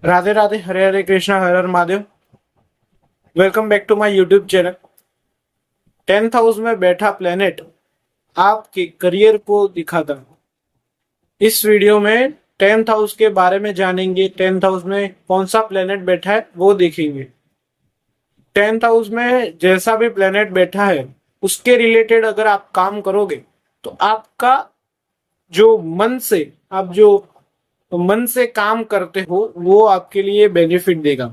Radhe Radhe, Hare Hare Krishna, Har Har Mahadev. Welcome back to my YouTube channel. 10th house में बैठा planet आपके करियर को दिखाता है। इस वीडियो में 10th हाउस के बारे में जानेंगे। 10th हाउस में कौन सा प्लेनेट बैठा है वो देखेंगे। 10th हाउस में जैसा भी प्लेनेट बैठा है उसके रिलेटेड अगर आप काम करोगे तो आपका जो मन से आप जो मन से काम करते हो वो आपके लिए बेनिफिट देगा।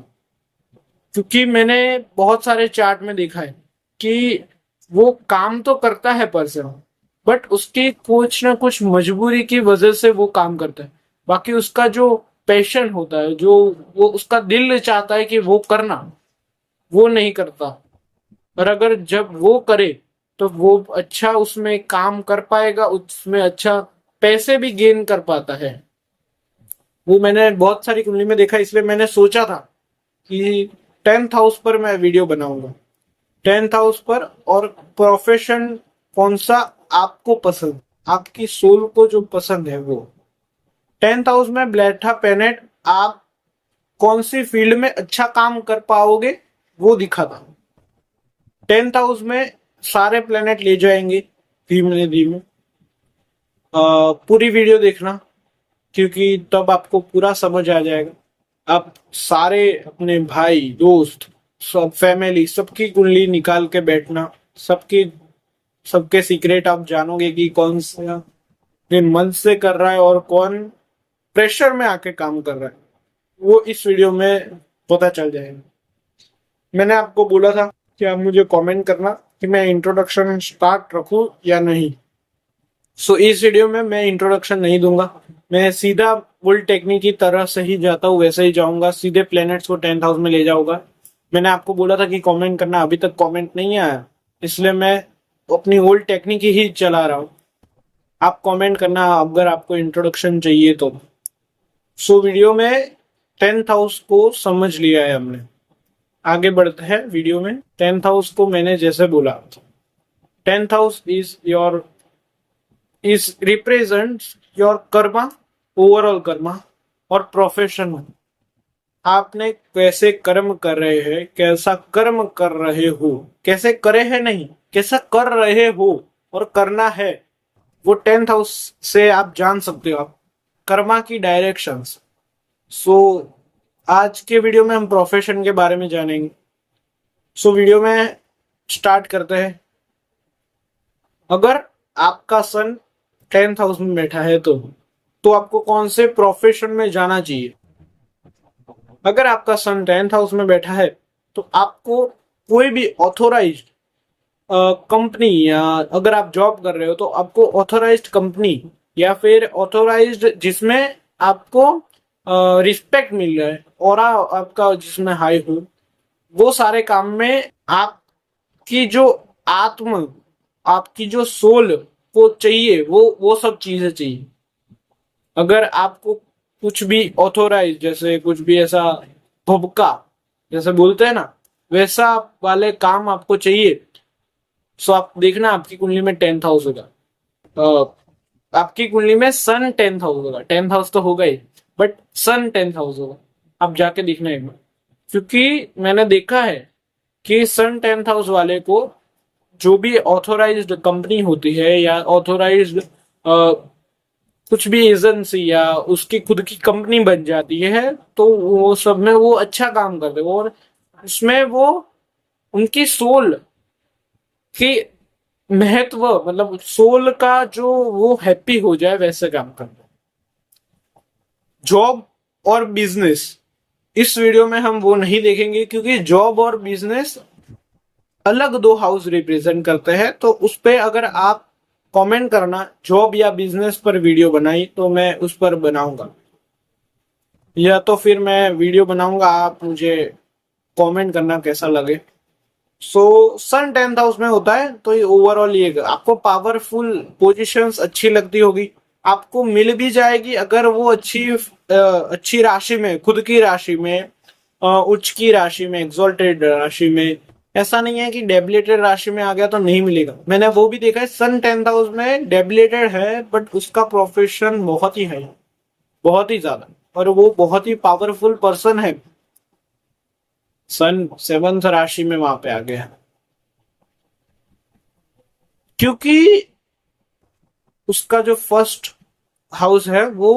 क्योंकि मैंने बहुत सारे चार्ट में देखा है कि वो काम तो करता है पर्सन, बट उसकी कुछ ना कुछ मजबूरी की वजह से वो काम करता है। बाकी उसका जो पैशन होता है, जो वो उसका दिल चाहता है कि वो करना, वो नहीं करता। और अगर जब वो करे तो वो अच्छा उसमें काम कर पाएगा, उसमें अच्छा पैसे भी गेन कर पाता है। वो मैंने बहुत सारी कुंडली में देखा, इसलिए मैंने सोचा था कि 10th हाउस पर मैं वीडियो बनाऊंगा। 10th हाउस पर और प्रोफेशन कौन सा आपको पसंद, आपकी सोल को जो पसंद है वो। 10th हाउस में बैठा प्लेनेट आप कौन सी फील्ड में अच्छा काम कर पाओगे वो दिखाता। 10th हाउस में सारे प्लेनेट ले जाएंगे धीमे धीमे। पूरी वीडियो देखना, क्योंकि तब आपको पूरा समझ आ जाएगा। आप सारे अपने भाई दोस्त सब फैमिली सबकी कुंडली निकाल के बैठना। सबकी सबके सीक्रेट आप जानोगे कि कौन सा अपने मन से कर रहा है और कौन प्रेशर में आके काम कर रहा है, वो इस वीडियो में पता चल जाएगा। मैंने आपको बोला था कि आप मुझे कमेंट करना कि मैं इंट्रोडक्शन स्टार्ट रखूं या नहीं। इस वीडियो में मैं इंट्रोडक्शन नहीं दूंगा, मैं सीधा वुल टेक्निक की तरह से ही जाता हूँ वैसे ही जाऊंगा, सीधे प्लैनेट्स को 10th हाउस में ले जाऊंगा। मैंने आपको बोला था कि कमेंट करना, अभी तक कमेंट नहीं आया, इसलिए मैं अपनी ओल्ड टेक्निक ही चला रहा हूँ। आप कमेंट करना अगर आपको इंट्रोडक्शन चाहिए तो। वीडियो में 10th हाउस को समझ लिया है हमने, आगे बढ़ते हैं वीडियो में। 10th हाउस को मैंने जैसे बोला, 10th house is represents your Karma, overall Karma और प्रोफेशन। आपने कैसे कर्म कर रहे हैं, कैसा कर्म कर रहे हो, कैसे करे हैं नहीं, कैसा कर रहे हो और करना है, वो 10th हाउस से आप जान सकते हो। आप कर्मा की डायरेक्शंस। सो आज के वीडियो में हम प्रोफेशन के बारे में जानेंगे। वीडियो में स्टार्ट करते हैं। अगर आपका सन 10th हाउस में बैठा है तो आपको कौन से प्रोफेशन में जाना चाहिए। अगर आपका सन 10th हाउस में बैठा है तो आपको कोई भी ऑथोराइज्ड कंपनी, या अगर आप जॉब कर रहे हो तो आपको ऑथोराइज्ड कंपनी या फिर ऑथोराइज्ड जिसमें आपको रिस्पेक्ट मिल रहा है और आपका जिसमें हाई हो, वो सारे काम में आपकी जो आत्म, आपकी जो सोल को चाहिए, वो सब चीजें चाहिए। अगर आपको कुछ भी ऑथोराइज, जैसे कुछ भी ऐसा भबका जैसे बोलते हैं ना, वैसा वाले काम आपको चाहिए, आप देखना आपकी कुंडली में 10th हाउस होगा। आपकी कुंडली में सन 10th हाउस होगा। 10th हाउस तो होगा ही, बट सन 10th हाउस होगा। आप जाके देखना एक बार, क्योंकि मैंने देखा है कि सन 10th हाउस वाले को जो भी ऑथोराइज्ड कंपनी होती है या ऑथोराइज्ड कुछ भी एजेंसी या उसकी खुद की कंपनी बन जाती है, तो वो सब में वो अच्छा काम करते हैं और उसमें वो उनकी सोल की महत्व, मतलब सोल का जो वो हैप्पी हो जाए वैसे काम करते हैं। जॉब और बिजनेस, इस वीडियो में हम वो नहीं देखेंगे, क्योंकि जॉब और बिजनेस अलग दो हाउस रिप्रेजेंट करते हैं। तो उस पे अगर आप कमेंट करना जॉब या बिजनेस पर वीडियो बनाई तो मैं उस पर बनाऊंगा, या तो फिर मैं वीडियो बनाऊंगा, आप मुझे कमेंट करना कैसा लगे। सन 10th हाउस में होता है तो ये ओवरऑल ये आपको पावरफुल पोजीशंस अच्छी लगती होगी, आपको मिल भी जाएगी अगर वो अच्छी राशि में, खुद की राशि में, उच्च की राशि में, एक्सॉल्टेड राशि में। ऐसा नहीं है कि डेबिलेटेड राशि में आ गया तो नहीं मिलेगा। मैंने वो भी देखा है, सन 10th हाउस में डेबिलेटेड है बट उसका प्रोफेशन बहुत ही है, बहुत ही ज्यादा। और वो बहुत ही पावरफुल पर्सन है। सन 7th राशि में वहां पे आ गया, क्योंकि उसका जो फर्स्ट हाउस है वो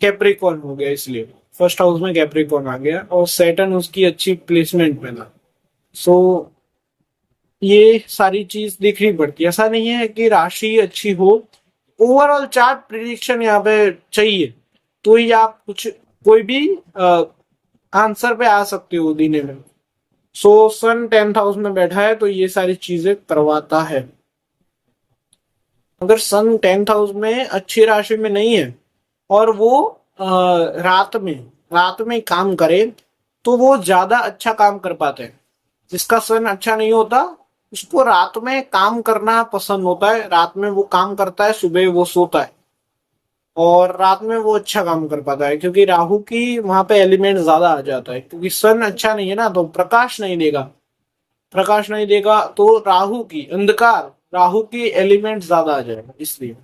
कैप्रिकॉर्न हो गया, इसलिए फर्स्ट हाउस में कैप्रिकॉर्न आ गया और सैटर्न उसकी अच्छी प्लेसमेंट में था। सो ये सारी चीज देखनी पड़ती है। ऐसा नहीं है कि राशि अच्छी हो, ओवरऑल चार्ट प्रिडिक्शन यहाँ पे चाहिए तो ही आप कुछ कोई भी आंसर पे आ सकते हो दिन में। सो सन 10th हाउस में बैठा है तो ये सारी चीजें करवाता है। अगर सन 10th हाउस में अच्छी राशि में नहीं है और वो रात में काम करे तो वो ज्यादा अच्छा काम कर पाते हैं। जिसका सन अच्छा नहीं होता उसको रात में काम करना पसंद होता है, रात में वो काम करता है, सुबह वो सोता है और रात में वो अच्छा काम कर पाता है, क्योंकि राहु की वहां पे एलिमेंट ज्यादा आ जाता है। क्योंकि सन अच्छा नहीं है ना, तो प्रकाश नहीं देगा तो राहु की एलिमेंट ज्यादा आ जाएगा। इसलिए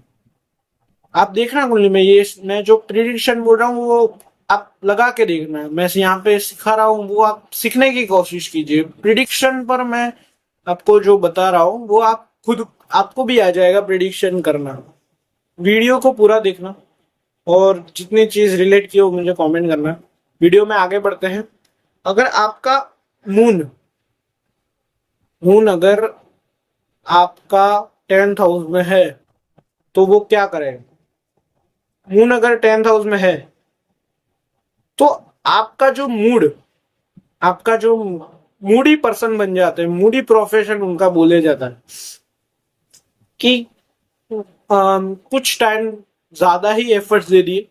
आप देखना कुंडली में, ये मैं जो प्रिडिक्शन बोल रहा हूँ वो आप लगा के देखना। मैं यहाँ पे सिखा रहा हूँ वो आप सीखने की कोशिश कीजिए। प्रिडिक्शन पर मैं आपको जो बता रहा हूँ वो आप खुद, आपको भी आ जाएगा प्रिडिक्शन करना। वीडियो को पूरा देखना और जितनी चीज रिलेट की हो मुझे कमेंट करना। वीडियो में आगे बढ़ते हैं। अगर आपका मून मून अगर आपका 10th हाउस में है तो वो क्या करेगा? मून अगर 10th हाउस में है तो आपका जो मूडी पर्सन बन जाते हैं, मूडी प्रोफेशन उनका बोले जाता है कि कुछ टाइम ज्यादा ही एफर्ट्स दे दिए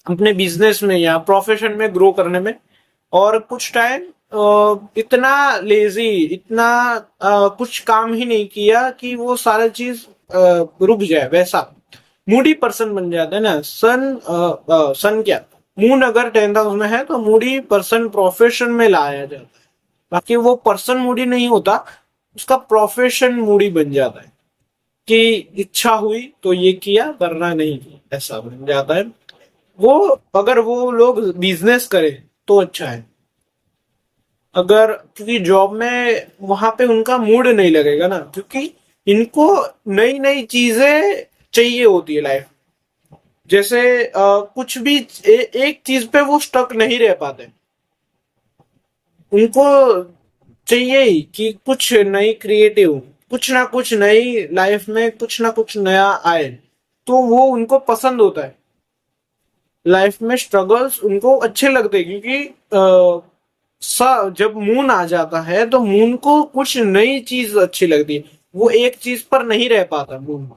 अपने बिजनेस में या प्रोफेशन में ग्रो करने में, और कुछ टाइम इतना लेजी, इतना कुछ काम ही नहीं किया कि वो सारा चीज रुक जाए। वैसा मूडी पर्सन बन जाता है ना। सन क्या, मून अगर 10th हाउस में है तो मूडी पर्सन प्रोफेशन में लाया जाता है। बाकी वो पर्सन मूडी नहीं होता, उसका प्रोफेशन मूडी बन जाता है कि इच्छा हुई तो ये किया वरना नहीं किया, ऐसा बन जाता है। वो अगर वो लोग बिजनेस करे तो अच्छा है। अगर क्योंकि जॉब में वहां पे उनका मूड नहीं लगेगा ना, क्योंकि इनको नई नई चीजें चाहिए होती है लाइफ। जैसे कुछ भी एक चीज पे वो स्टक नहीं रह पाते, उनको चाहिए ही कि कुछ नई क्रिएटिव, कुछ ना कुछ नई लाइफ में कुछ ना कुछ नया आए, तो वो उनको पसंद होता है। लाइफ में स्ट्रगल्स उनको अच्छे लगते हैं, क्योंकि जब मून आ जाता है तो मून को कुछ नई चीज अच्छी लगती है, वो एक चीज पर नहीं रह पाता मून।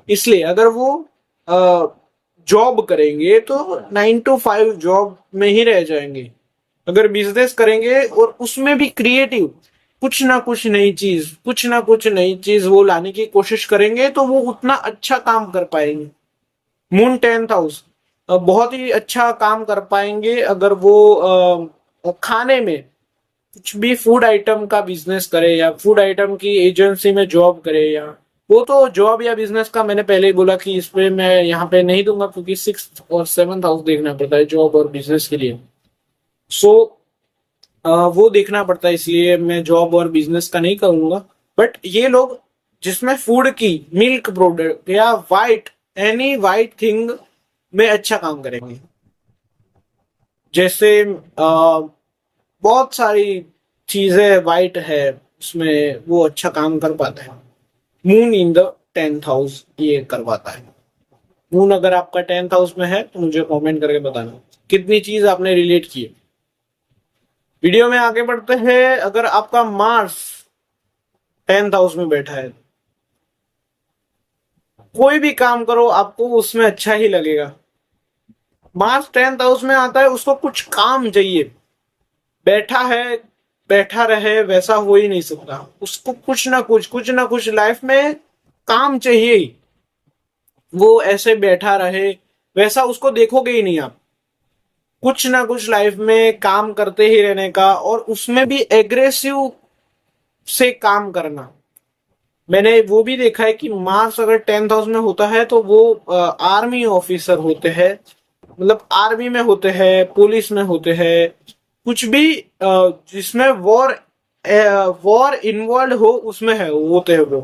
इसलिए अगर वो जॉब करेंगे तो 9 to 5 जॉब में ही रह जाएंगे। अगर बिजनेस करेंगे और उसमें भी क्रिएटिव कुछ ना कुछ नई चीज वो लाने की कोशिश करेंगे तो वो उतना अच्छा काम कर पाएंगे। मून 10th हाउस बहुत ही अच्छा काम कर पाएंगे अगर वो खाने में कुछ भी फूड आइटम का बिजनेस करे या फूड आइटम की एजेंसी में जॉब करे। या वो तो जॉब या बिजनेस का मैंने पहले ही बोला कि इस पे मैं यहाँ पे नहीं दूंगा, क्योंकि 6th और 7th हाउस देखना पड़ता है जॉब और बिजनेस के लिए। सो वो देखना पड़ता है, इसलिए मैं जॉब और बिजनेस का नहीं करूंगा। बट ये लोग जिसमें फूड की, मिल्क प्रोडक्ट या एनी वाइट थिंग में अच्छा काम करेंगे। जैसे बहुत सारी चीजें वाइट है उसमें वो अच्छा काम कर पाता है। Moon in the 10th house ये करवाता है। मून अगर आपका 10th हाउस में है तो मुझे कमेंट करके बताना कितनी चीज आपने रिलेट की। वीडियो में आगे बढ़ते हैं। अगर आपका मार्स 10th हाउस में बैठा है, कोई भी काम करो आपको उसमें अच्छा ही लगेगा। मार्स 10th हाउस में आता है, उसको कुछ काम चाहिए। बैठा रहे वैसा हो ही नहीं सकता, उसको कुछ ना कुछ लाइफ में काम चाहिए ही। वो ऐसे बैठा रहे वैसा उसको देखोगे ही नहीं आप। कुछ ना कुछ लाइफ में काम करते ही रहने का, और उसमें भी एग्रेसिव से काम करना। मैंने वो भी देखा है कि मार्स अगर 10th हाउस में होता है तो वो आर्मी ऑफिसर होते हैं, मतलब आर्मी में होते हैं, पुलिस में होते हैं, कुछ भी जिसमें वॉर इन्वॉल्व हो उसमें है होते हैं वो।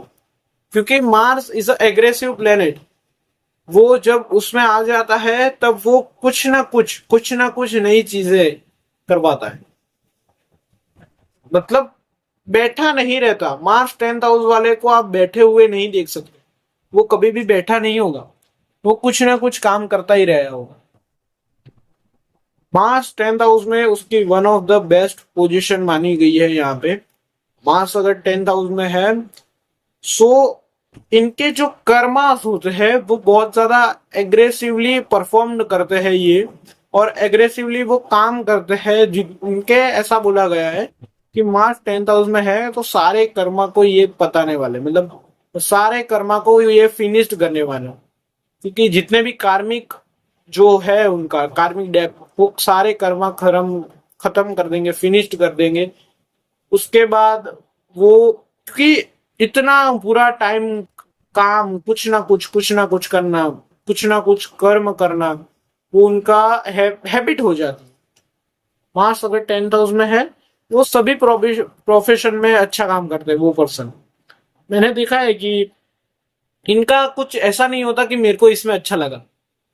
क्योंकि Mars is a aggressive planet. वो जब उसमें आ जाता है तब वो कुछ ना कुछ नई चीजें करवाता है। मतलब बैठा नहीं रहता। मार्स 10th हाउस वाले को आप बैठे हुए नहीं देख सकते। वो कभी भी बैठा नहीं होगा। वो कुछ ना कुछ काम करता ही रहा होगा। मार्स 10th हाउस में उसकी one of the best position मानी गई है यहाँ पे। मार्स अगर 10th हाउस में है, सो इनके जो कर्मास होते हैं वो बहुत ज्यादा एग्रेसिवली परफॉर्म करते हैं ये। और एग्रेसिवली वो काम करते हैं जिनके ऐसा बोला गया है कि मार्स 10th हाउस में है तो सारे कर्मा को ये बताने वाले, मतलब सारे कर्मा को ये फिनिश्ड करने वाले। क्योंकि जितने भी कार्मिक जो है उनका कार्मिक डेप वो सारे कर्मा खत्म कर देंगे, फिनिश्ड कर देंगे। उसके बाद वो, क्योंकि इतना पूरा टाइम काम कुछ ना कुछ करना, कुछ ना कुछ कर्म करना, वो उनका हैबिट हो जाती है। मार्स अगर 10th हाउस में है, वो सभी प्रोफेशन में अच्छा काम करते हैं वो पर्सन। मैंने देखा है कि इनका कुछ ऐसा नहीं होता कि मेरे को इसमें अच्छा लगा,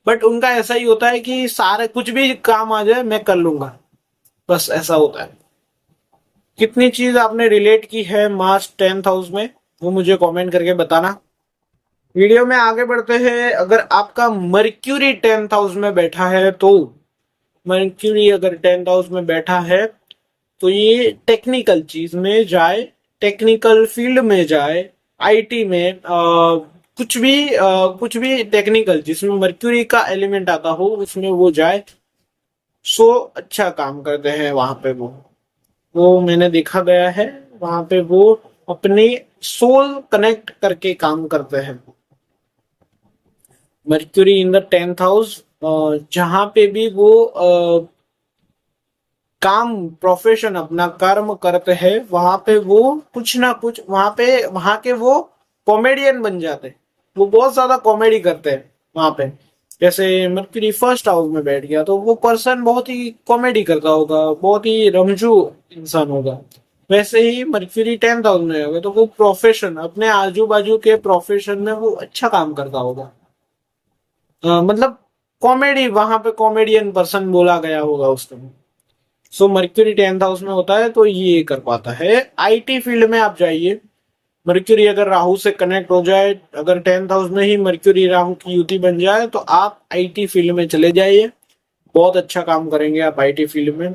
बट उनका ऐसा ही होता है कि सारे कुछ भी काम आ जाए मैं कर लूंगा, बस ऐसा होता है। कितनी चीज आपने रिलेट की है मार्च 10th हाउस में, वो मुझे कमेंट करके बताना। वीडियो में आगे बढ़ते हैं। अगर आपका मर्क्यूरी 10th हाउस में बैठा है तो, मर्क्यूरी अगर 10th हाउस में बैठा है तो ये टेक्निकल चीज में जाए, टेक्निकल फील्ड में जाए, आईटी में कुछ भी टेक्निकल जिसमें मर्क्यूरी का एलिमेंट आता हो उसमें वो जाए। सो अच्छा काम करते हैं वहां पे वो मैंने देखा गया है। वहां पे वो अपने सोल कनेक्ट करके काम करते हैं। Mercury in the 10th house, जहां पे भी वो काम प्रोफेशन अपना कर्म करते हैं वहां पे वो कुछ ना कुछ वहां के वो कॉमेडियन बन जाते हैं। वो बहुत ज्यादा कॉमेडी करते हैं वहां पे। जैसे मर्क्यूरी फर्स्ट हाउस में बैठ गया तो वो पर्सन बहुत ही कॉमेडी करता होगा, बहुत ही रमजू इंसान होगा। वैसे ही मर्क्यूरी 10th हाउस में होगा तो वो प्रोफेशन अपने आजू बाजू के प्रोफेशन में वो अच्छा काम करता होगा। मतलब कॉमेडी, वहां पे कॉमेडियन पर्सन बोला गया होगा उसको। सो मर्क्यूरी 10th हाउस में होता है तो ये कर पाता है। आईटी फील्ड में आप जाइए। मर्क्यूरी अगर राहु से कनेक्ट हो जाए, अगर 10th हाउस में ही मर्क्यूरी राहु की युति बन जाए तो आप आईटी फील्ड में चले जाइए। बहुत अच्छा काम करेंगे आप आईटी फील्ड में।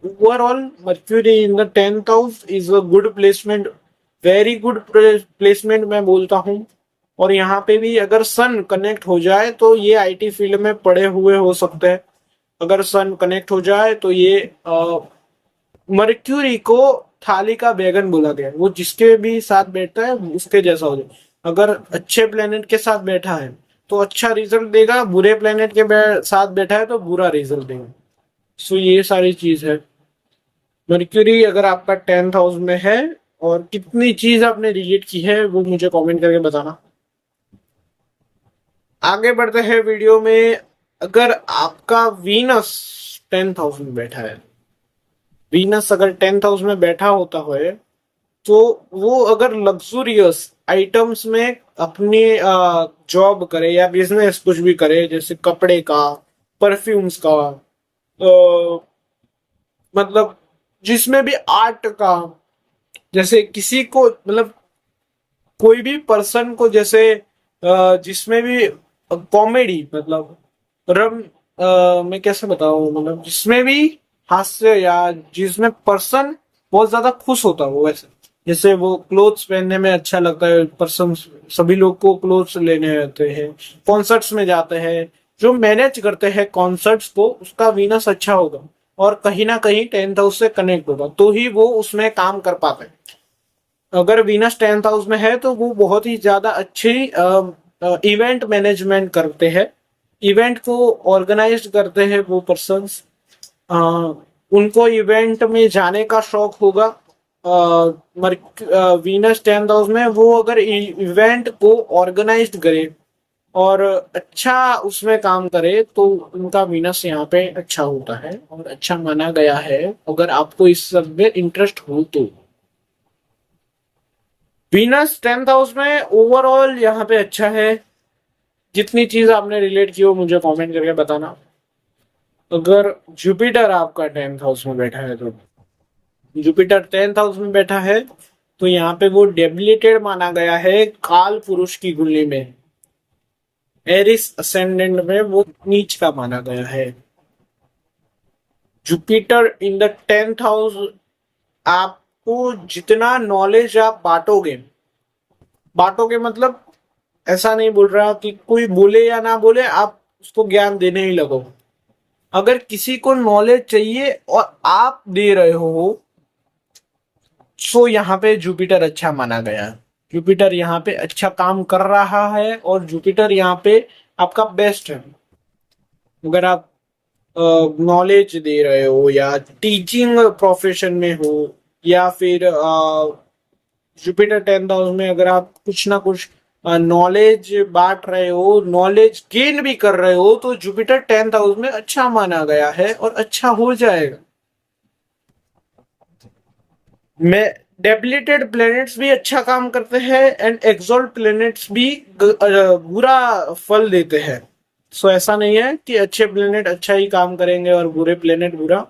Overall mercury in the 10th house is a good placement, very good placement मैं बोलता हूँ। और यहाँ पे भी अगर सन कनेक्ट हो जाए तो ये आईटी फील्ड में पड़े हुए हो सकते हैं। अगर सन कनेक्ट हो जाए तो ये मर्क्यूरी को थाली का बैगन बोला गया है। वो जिसके भी साथ बैठता है उसके जैसा हो जाए। अगर अच्छे प्लेनेट के साथ बैठा है तो अच्छा रिजल्ट देगा, बुरे प्लेनेट के साथ बैठा है तो बुरा रिजल्ट देगा। सो ये सारी चीज है। मर्क्यूरी अगर आपका 10th हाउस में है और कितनी चीज आपने रिलेट की है वो मुझे कमेंट करके बताना। आगे बढ़ते हैं वीडियो में। अगर आपका वीनस 10th हाउस में बैठा है, वीनस अगर 10th हाउस में बैठा होता है तो वो अगर लग्जूरियस आइटम्स में अपनी जॉब करे या बिजनेस कुछ भी करे, जैसे कपड़े का, परफ्यूम्स का, मतलब जिसमें भी आर्ट का, जैसे किसी को मतलब कोई भी पर्सन को जैसे जिसमें भी कॉमेडी, मतलब मैं कैसे बताऊं, मतलब जिसमें भी हास्य या जिसमें पर्सन बहुत ज्यादा खुश होता हो, वैसे जैसे वो क्लोथ्स पहनने में अच्छा लगता है पर्सन। सभी लोग को क्लोथ्स लेने आते हैं, कॉन्सर्ट्स में जाते हैं। जो मैनेज करते हैं कॉन्सर्ट्स को उसका वीनस अच्छा होगा और कहीं ना कहीं 10th हाउस से कनेक्ट होगा तो ही वो उसमें काम कर पाते हैं। अगर वीनस 10th हाउस में है तो वो बहुत ही ज्यादा अच्छी इवेंट मैनेजमेंट करते हैं, इवेंट को ऑर्गेनाइज करते हैं वो पर्सन्स। उनको इवेंट में जाने का शौक होगा। वीनस 10th हाउस में वो अगर इवेंट को ऑर्गेनाइज करे और अच्छा उसमें काम करे तो उनका वीनस यहाँ पे अच्छा होता है और अच्छा माना गया है, अगर आपको इस सब में इंटरेस्ट हो तो। वीनस 10th हाउस में ओवरऑल यहाँ पे अच्छा है। जितनी चीज आपने रिलेट की हो मुझे कमेंट करके बताना। अगर जुपिटर आपका 10th हाउस में बैठा है तो, जुपिटर 10th हाउस में बैठा है तो यहाँ पे वो डेबिलिटेड माना गया है काल पुरुष की कुंडली में। एरिस असेंडेंट में वो नीच का माना गया है। Jupiter in the 10th house, आपको जितना नॉलेज आप बांटोगे, बांटोगे मतलब ऐसा नहीं बोल रहा कि कोई बोले या ना बोले आप उसको ज्ञान देने ही लगो। अगर किसी को नॉलेज चाहिए और आप दे रहे हो, सो यहाँ पे जुपिटर अच्छा माना गया है। जुपिटर यहाँ पे अच्छा काम कर रहा है और जुपिटर यहाँ पे आपका बेस्ट है। अगर आप नॉलेज दे रहे हो या टीचिंग प्रोफेशन में हो या फिर जुपिटर 10th हाउस में अगर आप कुछ ना कुछ नॉलेज बांट रहे हो, नॉलेज गेन भी कर रहे हो, तो जुपिटर 10th हाउस में अच्छा माना गया है और अच्छा हो जाएगा। मैं डेबिलिटेड प्लैनेट्स भी अच्छा काम करते हैं एंड एक्सॉल्ट प्लैनेट्स भी बुरा फल देते हैं। सो ऐसा नहीं है कि अच्छे प्लेनेट अच्छा ही काम करेंगे और बुरे प्लेनेट बुरा।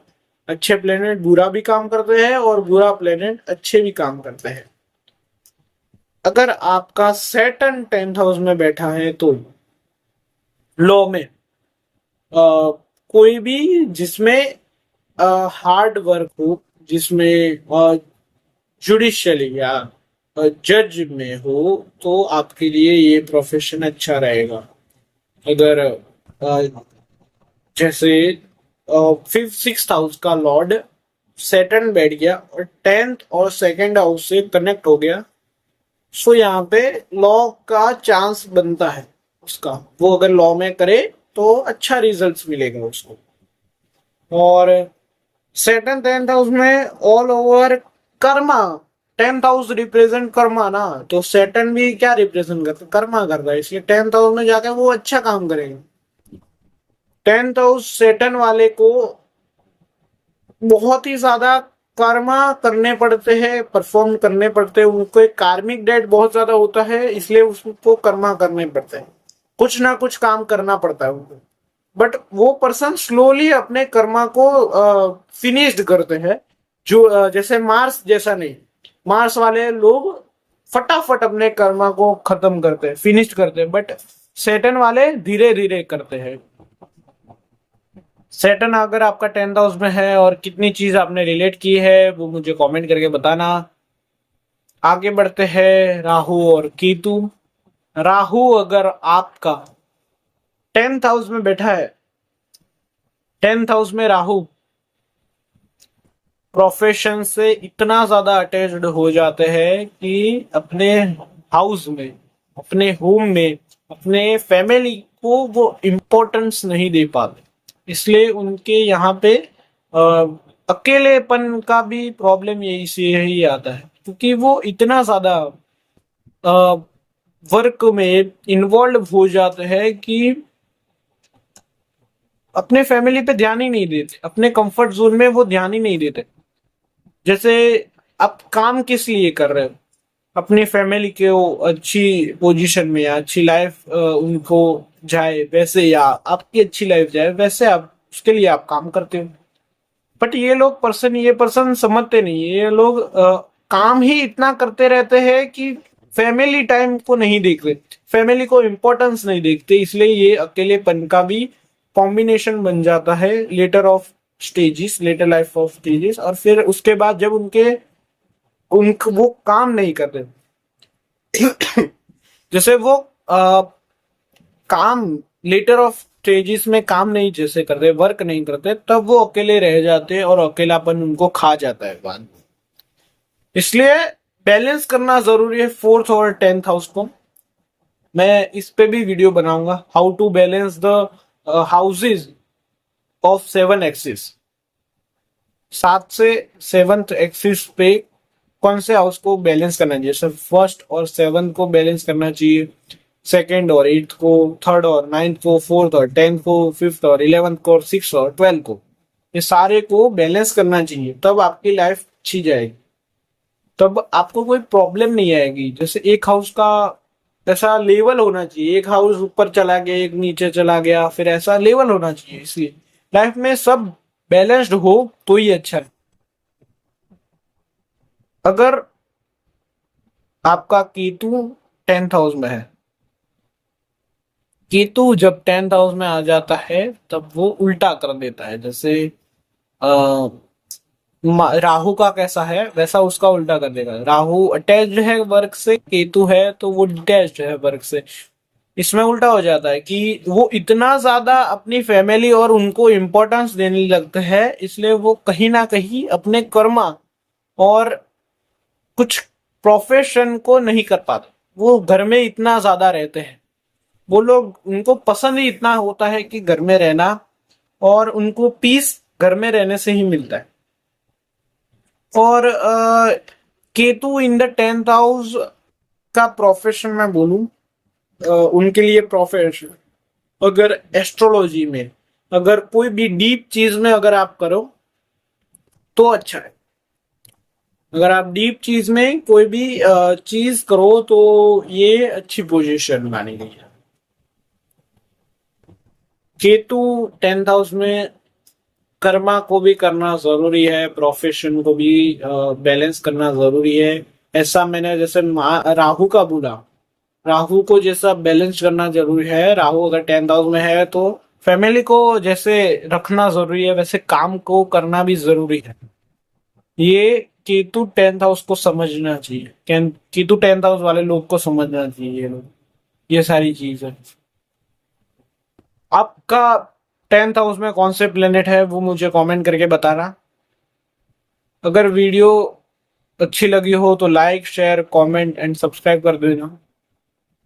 अच्छे प्लेनेट बुरा भी काम करते हैं और बुरा प्लेनेट अच्छे भी काम करते हैं। अगर आपका सैटर्न 10th हाउस में बैठा है तो लॉ में कोई भी जिसमें हार्ड वर्क हो, जिसमें जुडिशियली या जज में हो, तो आपके लिए ये प्रोफेशन अच्छा रहेगा। अगर जैसे 5th 6th हाउस का लॉर्ड सैटर्न बैठ गया और 10th और 2nd हाउस से कनेक्ट हो गया, सो यहाँ पे लॉ का चांस बनता है उसका। वो अगर लॉ में करे तो अच्छा रिजल्ट्स मिलेगा उसको। और सैटर्न 10th हाउस में all over Karma, 10th house represent Karma ना, तो सैटर्न भी क्या रिप्रेजेंट करता है, कर्मा करता है, इसलिए 10th हाउस में जाकर वो अच्छा काम करेंगे। 10th हाउस सैटर्न वाले को बहुत ही ज्यादा कर्मा करने पड़ते हैं, परफॉर्म करने पड़ते हैं, उनको एक कार्मिक डेट बहुत ज्यादा होता है, इसलिए उसको कर्मा करने पड़ते हैं, कुछ ना कुछ काम करना पड़ता है उनको। बट वो पर्सन स्लोली अपने कर्मा को फिनिश्ड करते हैं। जो जैसे मार्स जैसा नहीं, मार्स वाले लोग फटाफट अपने कर्मा को खत्म करते हैं, फिनिश्ड करते हैं, बट सैटर्न वाले धीरे धीरे करते हैं। सैटर्न अगर आपका 10th हाउस में है और कितनी चीज आपने रिलेट की है वो मुझे कमेंट करके बताना। आगे बढ़ते हैं राहु और केतु। राहु अगर आपका 10th हाउस में बैठा है, 10th हाउस में राहु प्रोफेशन से इतना ज्यादा अटैच्ड हो जाते हैं कि अपने हाउस में, अपने होम में, अपने फैमिली को वो इम्पोर्टेंस नहीं दे पाते, इसलिए उनके यहाँ पे अकेलेपन का भी प्रॉब्लम यही से ही आता है, क्योंकि वो इतना ज्यादा वर्क में इन्वॉल्व हो जाते हैं कि अपने फैमिली पे ध्यान ही नहीं देते, अपने कंफर्ट जोन में वो ध्यान ही नहीं देते। जैसे आप काम किस लिए कर रहे हो, अपनी फैमिली को अच्छी पोजीशन में या अच्छी लाइफ उनको जाए वैसे, या आपकी अच्छी लाइफ जाए वैसे, आप उसके लिए आप काम करते हो। बट ये पर्सन समझते नहीं, ये लोग काम ही इतना करते रहते हैं कि फैमिली टाइम को नहीं देखते, फैमिली को इम्पोर्टेंस नहीं देखते, इसलिए ये अकेलेपन का भी कॉम्बिनेशन बन जाता है later of stages, later life of stages. और फिर उसके बाद जब उनको वो काम नहीं करते, जैसे वो काम लेटर ऑफ स्टेजेस में काम नहीं जैसे करते, वर्क नहीं करते, तब वो अकेले रह जाते हैं और अकेलापन उनको खा जाता है बाद में। इसलिए बैलेंस करना जरूरी है 4th और 10th हाउस को। मैं इस पे भी वीडियो बनाऊंगा, how to balance the houses of 7 axis. 7 से 7th एक्सिस पे कौन से हाउस को बैलेंस करना चाहिए, जैसे 1st और 7th को बैलेंस करना चाहिए, सेकेंड और एट्थ को, थर्ड और नाइन्थ को, फोर्थ और टेंथ को, फिफ्थ और इलेवेंथ को, और सिक्स और ट्वेल्थ को, ये सारे को बैलेंस करना चाहिए, तब आपकी लाइफ अच्छी जाएगी, तब आपको कोई प्रॉब्लम नहीं आएगी। जैसे एक हाउस का ऐसा लेवल होना चाहिए, एक हाउस ऊपर चला गया, एक नीचे चला गया, फिर ऐसा लेवल होना चाहिए। इसलिए लाइफ में सब बैलेंस्ड हो तो ही अच्छा है। अगर आपका केतु 10th हाउस में है, केतु जब 10th हाउस में आ जाता है तब वो उल्टा कर देता है। जैसे आ, राहु का कैसा है वैसा उसका उल्टा कर देगा। राहु अटैच्ड है वर्क से, केतु है तो वो डिटैच्ड है वर्क से। इसमें उल्टा हो जाता है कि वो इतना ज्यादा अपनी फैमिली और उनको इम्पोर्टेंस देने लगते हैं, इसलिए वो कहीं ना कहीं अपने कर्मा और कुछ प्रोफेशन को नहीं कर पाते। वो घर में इतना ज्यादा रहते हैं, वो लोग, उनको पसंद ही इतना होता है कि घर में रहना, और उनको पीस घर में रहने से ही मिलता है। और Ketu in the 10th house का प्रोफेशन मैं बोलूं, उनके लिए प्रोफेशन, अगर एस्ट्रोलॉजी में, अगर कोई भी डीप चीज में अगर आप करो तो अच्छा है। अगर आप डीप चीज में कोई भी चीज करो तो ये अच्छी पोजीशन मानी गई है। केतु 10th हाउस में कर्मा को भी करना जरूरी है, प्रोफेशन को भी बैलेंस करना जरूरी है। ऐसा मैंने जैसे राहु का बोला, राहु को जैसा बैलेंस करना जरूरी है। राहु अगर 10th हाउस में है तो फैमिली को जैसे रखना जरूरी है, वैसे काम को करना भी जरूरी है। ये केतु 10th हाउस को समझना चाहिए, केतु 10th हाउस वाले लोग को समझना चाहिए, ये लोग, ये सारी चीज है। आपका 10th हाउस में कौन से प्लेनेट है वो मुझे कमेंट करके बताना। अगर वीडियो अच्छी लगी हो तो like, share, comment and subscribe कर देना।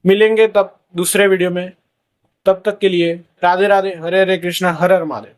मिलेंगे तब दूसरे वीडियो में, तब तक के लिए राधे राधे, हरे हरे कृष्णा, हर हर महादेव।